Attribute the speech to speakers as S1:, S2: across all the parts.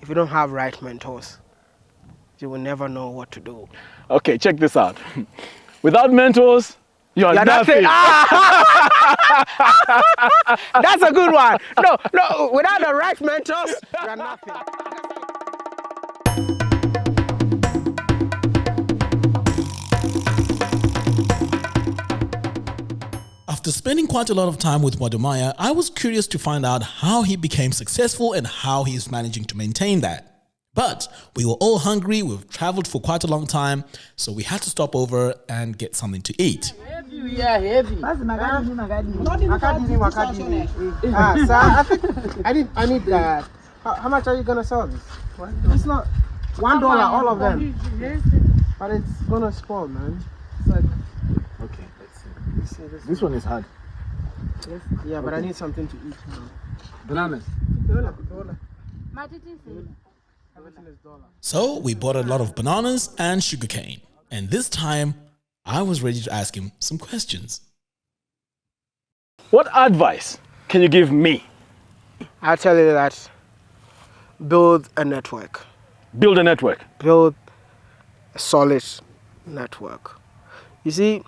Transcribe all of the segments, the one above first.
S1: you don't have right mentors, you will never know what to do.
S2: Okay, check this out. Without mentors, you're nothing.
S1: That's a good one. No, without the right mentors, you're nothing.
S3: After spending quite a lot of time with Wode Maya, I was curious to find out how he became successful and how he is managing to maintain that. But we were all hungry, we've traveled for quite a long time, so we had to stop over and get something to eat.
S1: Sir, I think I need that. How much are you gonna sell this? It's not $1, all of them. But it's gonna spoil, man. It's like,
S2: Okay, let's see. This one is hard.
S1: yes? Yeah, but I need something to eat now.
S2: Bananas.
S1: Everything is $1.
S3: So we bought a lot of bananas and sugarcane. And this time, I was ready to ask him some questions.
S2: What advice can you give me?
S1: I'll tell you that build a network.
S2: Build a network.
S1: Build a solid network. You see,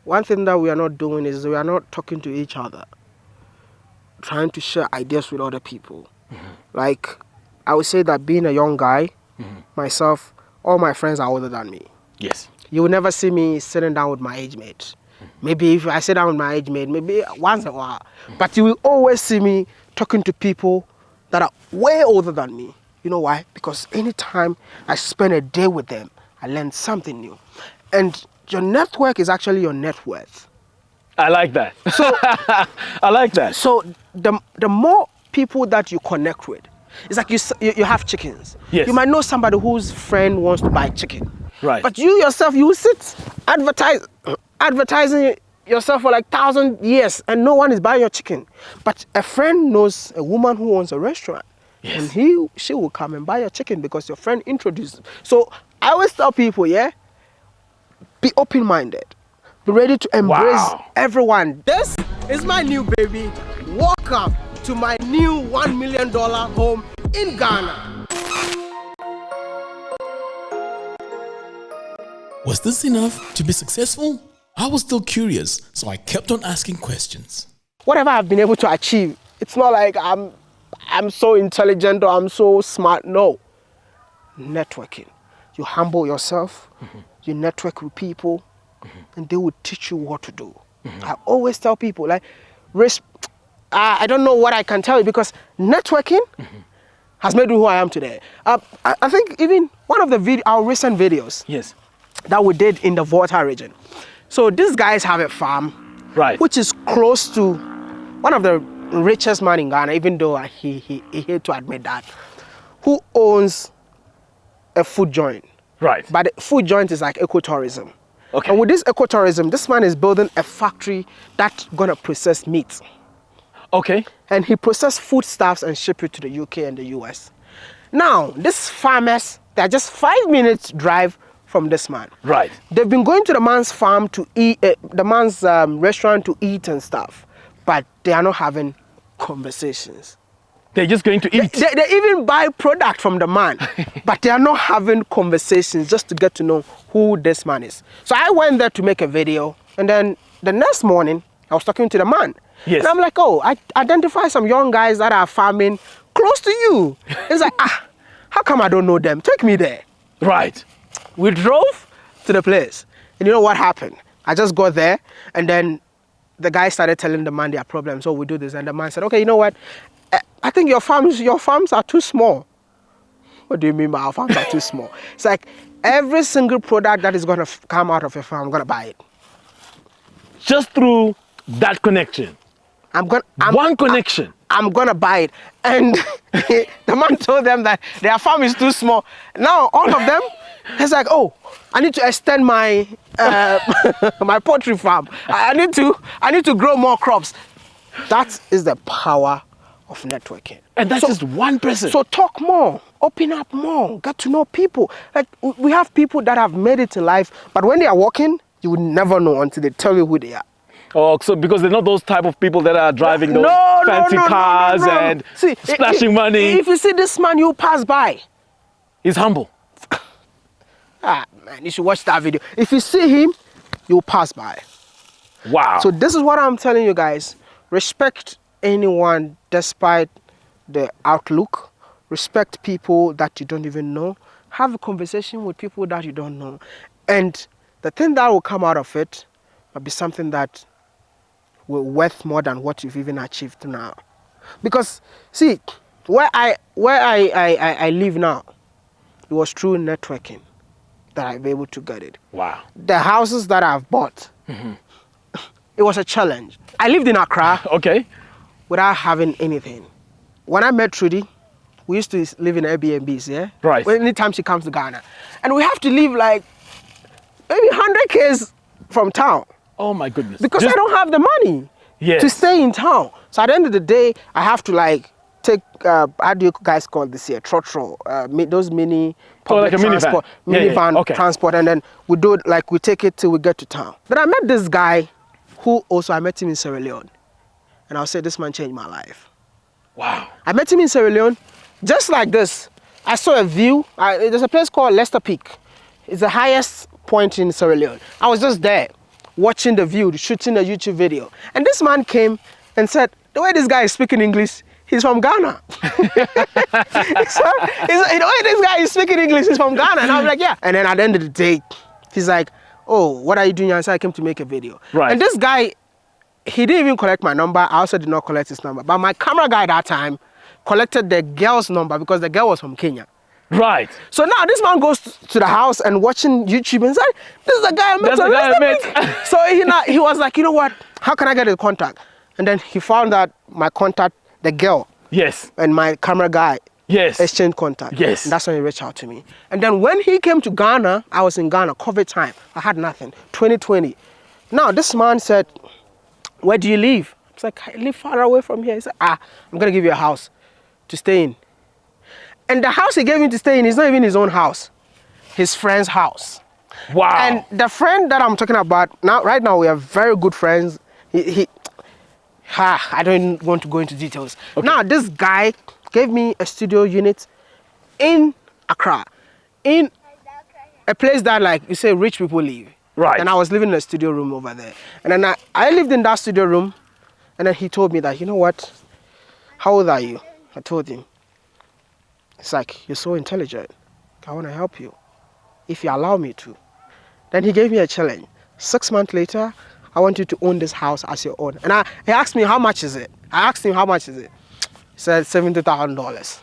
S1: one thing that we are not doing is we are not talking to each other, trying to share ideas with other people. Like, I would say that being a young guy, myself, all my friends are older than me.
S2: Yes.
S1: You will never see me sitting down with my age mate. Maybe if I sit down with my age mate, maybe once in a while. But you will always see me talking to people that are way older than me. You know why? Because anytime I spend a day with them, I learn something new. And your network is actually your net worth.
S2: I like that. So I like that.
S1: So the more people that you connect with, it's like you have chickens.
S2: Yes.
S1: You might know somebody whose friend wants to buy chicken.
S2: Right.
S1: But you yourself, you sit advertising yourself for like 1,000 years and no one is buying your chicken. But a friend knows a woman who owns a restaurant.
S2: Yes.
S1: And she will come and buy your chicken because your friend introduced. So I always tell people, be open-minded. Be ready to embrace everyone. This is my new baby. Welcome to my new $1 million home in Ghana.
S3: Was this enough to be successful? I was still curious, so I kept on asking questions.
S1: Whatever I've been able to achieve, it's not like I'm so intelligent or I'm so smart. No. Networking. You humble yourself, you network with people, and they will teach you what to do. I always tell people, like, I don't know what I can tell you because networking has made me who I am today. I think even one of our recent videos that we did in the Volta region. So these guys have a farm,
S2: Right.
S1: which is close to one of the richest man in Ghana, even though he hate to admit that, who owns a food joint.
S2: Right.
S1: But the food joint is like ecotourism.
S2: Okay.
S1: And with this ecotourism, this man is building a factory that's gonna process meat.
S2: Okay.
S1: And he processes foodstuffs and ship it to the UK and the US. Now, these farmers, they're just 5 minutes drive from this man.
S2: Right.
S1: They've been going to the man's farm to eat, the man's restaurant to eat and stuff, but they are not having conversations.
S2: They're just going to eat.
S1: They even buy product from the man, but they are not having conversations just to get to know who this man is. So I went there to make a video, and then the next morning, I was talking to the man.
S2: Yes.
S1: And I'm like, oh, I identify some young guys that are farming close to you. He's like, how come I don't know them? Take me there.
S2: Right.
S1: We drove to the place, and you know what happened? I just got there, and then the guy started telling the man their problems. So we do this, and the man said, okay, you know what? I think your farms are too small. What do you mean by our farms are too small? It's like every single product that is going to come out of a farm, I'm going to buy it.
S2: Just through that connection. One connection.
S1: I'm going to buy it. And the man told them that their farm is too small. Now, all of them, it's like, oh, I need to extend my my poultry farm. I need to grow more crops. That is the power of networking.
S2: And that's just one person.
S1: So talk more, open up more, get to know people. Like, we have people that have made it in life, but when they are walking, you will never know until they tell you who they are.
S2: Oh, so because they're not those type of people that are driving those fancy cars and splashing money.
S1: If you see this man, you pass by.
S2: He's humble.
S1: Ah, man, you should watch that video. If you see him, you'll pass by.
S2: Wow.
S1: So this is what I'm telling you guys. Respect anyone despite the outlook. Respect people that you don't even know. Have a conversation with people that you don't know. And the thing that will come out of it will be something that will worth more than what you've even achieved now. Because see, where I live now, it was through networking that I've been able to get it.
S2: Wow.
S1: The houses that I've bought, it was a challenge. I lived in Accra without having anything. When I met Trudy, we used to live in Airbnbs, yeah?
S2: Right.
S1: Anytime she comes to Ghana. And we have to live like maybe 100 k's from town.
S2: Oh my goodness.
S1: Because I don't have the money to stay in town. So at the end of the day, I have to like take, how do you guys call this here? Trotro, those mini public transport, minivan transport, and then we do it like we take it till we get to town. Then I met this guy who also, I met him in Sierra Leone. And I'll say this man changed my life.
S2: Wow.
S1: I met him in Sierra Leone, just like this. I saw a view. There's a place called Leicester Peak. It's the highest point in Sierra Leone. I was just there, watching the view, shooting a YouTube video. And this man came and said, the way this guy is speaking English, he's from Ghana. The way this guy is speaking English, he's from Ghana. And I was like, yeah. And then at the end of the day, he's like, oh, what are you doing? I said, I came to make a video.
S2: Right.
S1: And this guy, he didn't even collect my number. I also did not collect his number. But my camera guy that time collected the girl's number because the girl was from Kenya.
S2: Right.
S1: So now this man goes to the house and watching YouTube and said, this is the guy I met.
S2: That's the guy I met.
S1: So he was like, you know what? How can I get his contact? And then he found that my contact, the girl.
S2: Yes.
S1: And my camera guy.
S2: Yes.
S1: Exchange contact.
S2: Yes.
S1: And that's when he reached out to me. And then when he came to Ghana, I was in Ghana, COVID time. I had nothing. 2020. Now this man said, where do you live? I was like, I live far away from here. He said, I'm going to give you a house to stay in. And the house he gave me to stay in is not even his own house. His friend's house.
S2: Wow.
S1: And the friend that I'm talking about, right now we are very good friends. I don't want to go into details. Okay. Now this guy gave me a studio unit in Accra. In a place that, like you say, rich people live.
S2: Right.
S1: And I was living in a studio room over there. And then I lived in that studio room. And then he told me that, you know what? How old are you? I told him. It's like, you're so intelligent. I want to help you, if you allow me to. Then he gave me a challenge. 6 months later, I want you to own this house as your own. And he asked me, how much is it? I asked him, how much is it? He said, $70,000.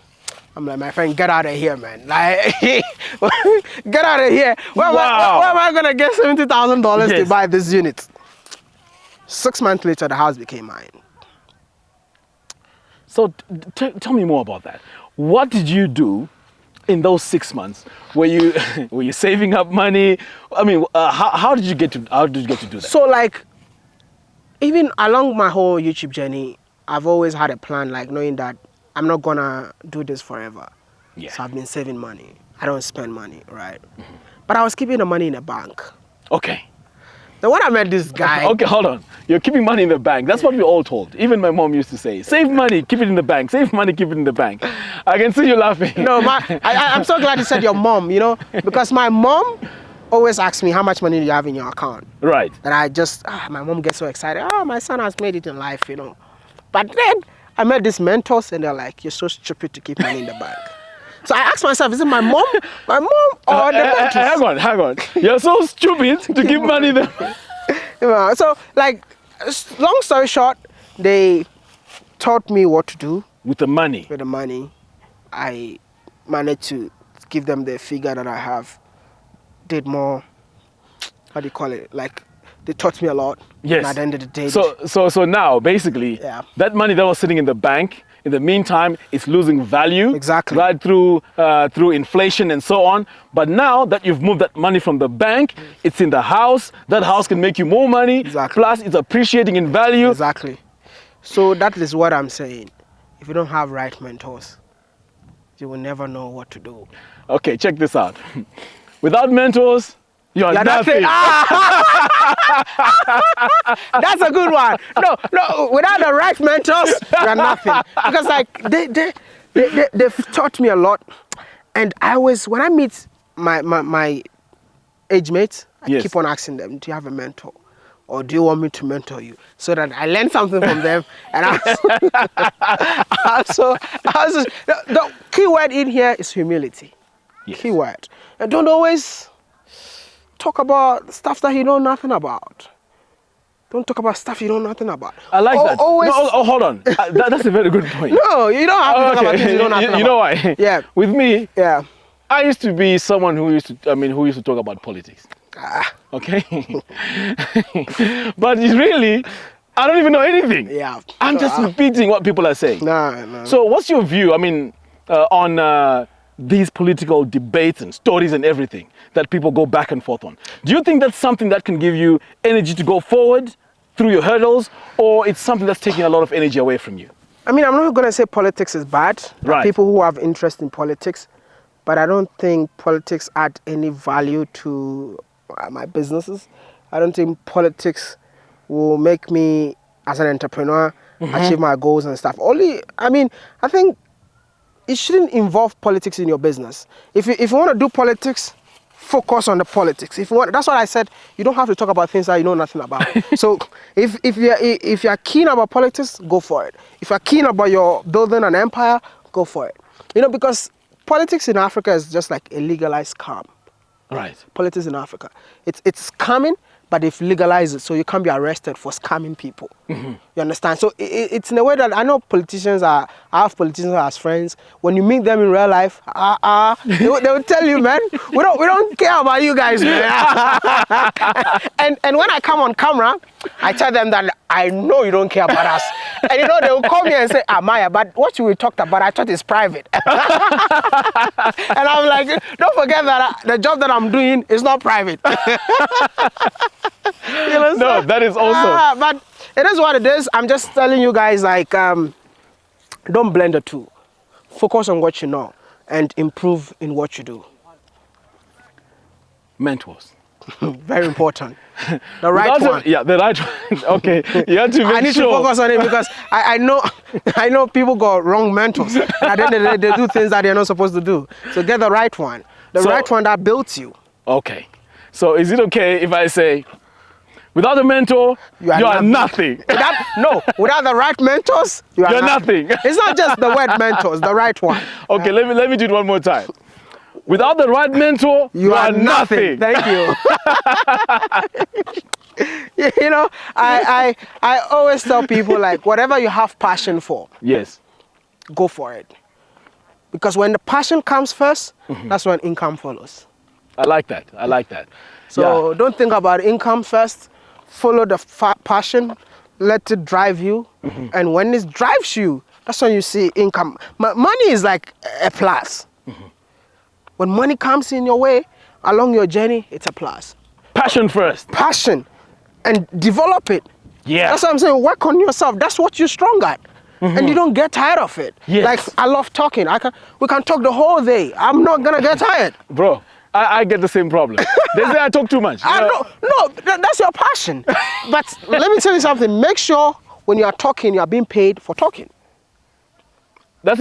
S1: I'm like, my friend, get out of here, man. Like, get out of here. Where am I going to get $70,000 to buy this unit? 6 months later, the house became mine.
S2: So tell me more about that. What did you do in those 6 months? Were you saving up money? I mean, how did you get to do that?
S1: So like, even along my whole YouTube journey, I've always had a plan, like knowing that I'm not gonna do this forever.
S2: Yeah.
S1: So I've been saving money. I don't spend money, right? Mm-hmm. But I was keeping the money in the bank.
S2: Okay.
S1: Then when I met this guy...
S2: Okay, hold on. You're keeping money in the bank. That's what we're all told. Even my mom used to say, save money, keep it in the bank. Save money, keep it in the bank. I can see you laughing.
S1: No, I'm so glad you said your mom, you know, because my mom always asks me, how much money do you have in your account?
S2: Right.
S1: And I just, my mom gets so excited. Oh, my son has made it in life, you know. But then I met these mentors and they're like, you're so stupid to keep money in the bank. So I asked myself, is it my mom or the mentors?
S2: Hang on. You're so stupid to keep money there.
S1: So, like, long story short, they taught me what to do.
S2: With the money?
S1: With the money. I managed to give them the figure that I have. Did more, how do you call it? Like, they taught me a lot.
S2: Yes.
S1: And at the end of the day.
S2: So now, basically, that money that was sitting in the bank, in the meantime, it's losing value.
S1: Exactly.
S2: Right, through inflation and so on. But now that you've moved that money from the bank, it's in the house. That house can make you more money.
S1: Exactly.
S2: Plus, it's appreciating in value.
S1: Exactly. So that is what I'm saying. If you don't have right mentors, you will never know what to do.
S2: Okay, check this out. Without mentors, You're nothing.
S1: That's a good one. No, without the right mentors, you're nothing. Because like they've taught me a lot, and I always, when I meet my age mates, I keep on asking them, do you have a mentor? Or do you want me to mentor you? So that I learn something from them. And also, the key word in here is humility.
S2: Yes.
S1: Key word. And don't always talk about stuff that you know nothing about. Don't talk about stuff you know nothing about.
S2: I like that.
S1: Always,
S2: no, hold on. That's a very good point.
S1: No, you don't have to talk about things you know nothing about.
S2: You know why?
S1: Yeah.
S2: With me,
S1: Yeah.
S2: I used to be someone who used to talk about politics. Okay? But really, I don't even know anything.
S1: Yeah.
S2: I'm just repeating what people are saying.
S1: No.
S2: So what's your view, on these political debates and stories and everything that people go back and forth on? Do you think that's something that can give you energy to go forward through your hurdles, or it's something that's taking a lot of energy away from you?
S1: I mean, I'm not going to say politics is bad. There are
S2: Right.
S1: people who have interest in politics, but I don't think politics add any value to my businesses. I don't think politics will make me, as an entrepreneur, achieve my goals and stuff. I think it shouldn't involve politics in your business. If you want to do politics, focus on the politics. That's what I said. You don't have to talk about things that you know nothing about. So if you're keen about politics, go for it. If you're keen about your building an empire, go for it. Because politics in Africa is just like a legalized scam.
S2: Right.
S1: Politics in Africa. It's scamming, but they've legalized it, so you can't be arrested for scamming people. You understand? So it's in a way that I know I have politicians as friends. When you meet them in real life, they will tell you, man, we don't care about you guys, man. and when I come on camera, I tell them that I know you don't care about us. And they will call me and say, Maya, but what we talked about, I thought it's private. And I'm like, don't forget that the job that I'm doing is not private.
S2: No, that is awesome.
S1: But it is what it is. I'm just telling you guys, like, don't blend the two. Focus on what you know and improve in what you do.
S2: Mentors.
S1: Very important. The right one.
S2: Yeah, the right one. Okay, you have to make sure.
S1: I need to focus on it because I know people got wrong mentors. And at the end of the day, they do things that they're not supposed to do. So get the right one. The right one that built you.
S2: Okay. So is it okay if I say, without a mentor, you are nothing? Without the right mentors, you're nothing.
S1: It's not just the word mentors, the right one.
S2: Okay, let me do it one more time. Without the right mentor, you are nothing.
S1: Thank you. I always tell people, like, whatever you have passion for,
S2: yes,
S1: go for it. Because when the passion comes first, that's when income follows.
S2: I like that.
S1: So don't think about income first. Follow the passion. Let it drive you. And when it drives you, that's when you see income. Money is like a plus. When money comes in your way, along your journey, it's a plus.
S2: Passion first.
S1: Passion. And develop it.
S2: Yeah.
S1: That's what I'm saying. Work on yourself. That's what you're strong at. And you don't get tired of it.
S2: Yes.
S1: Like, I love talking. We can talk the whole day. I'm not going to get tired.
S2: Bro, I get the same problem. They say I talk too much.
S1: No, that's your passion. But let me tell you something. Make sure when you are talking, you are being paid for talking.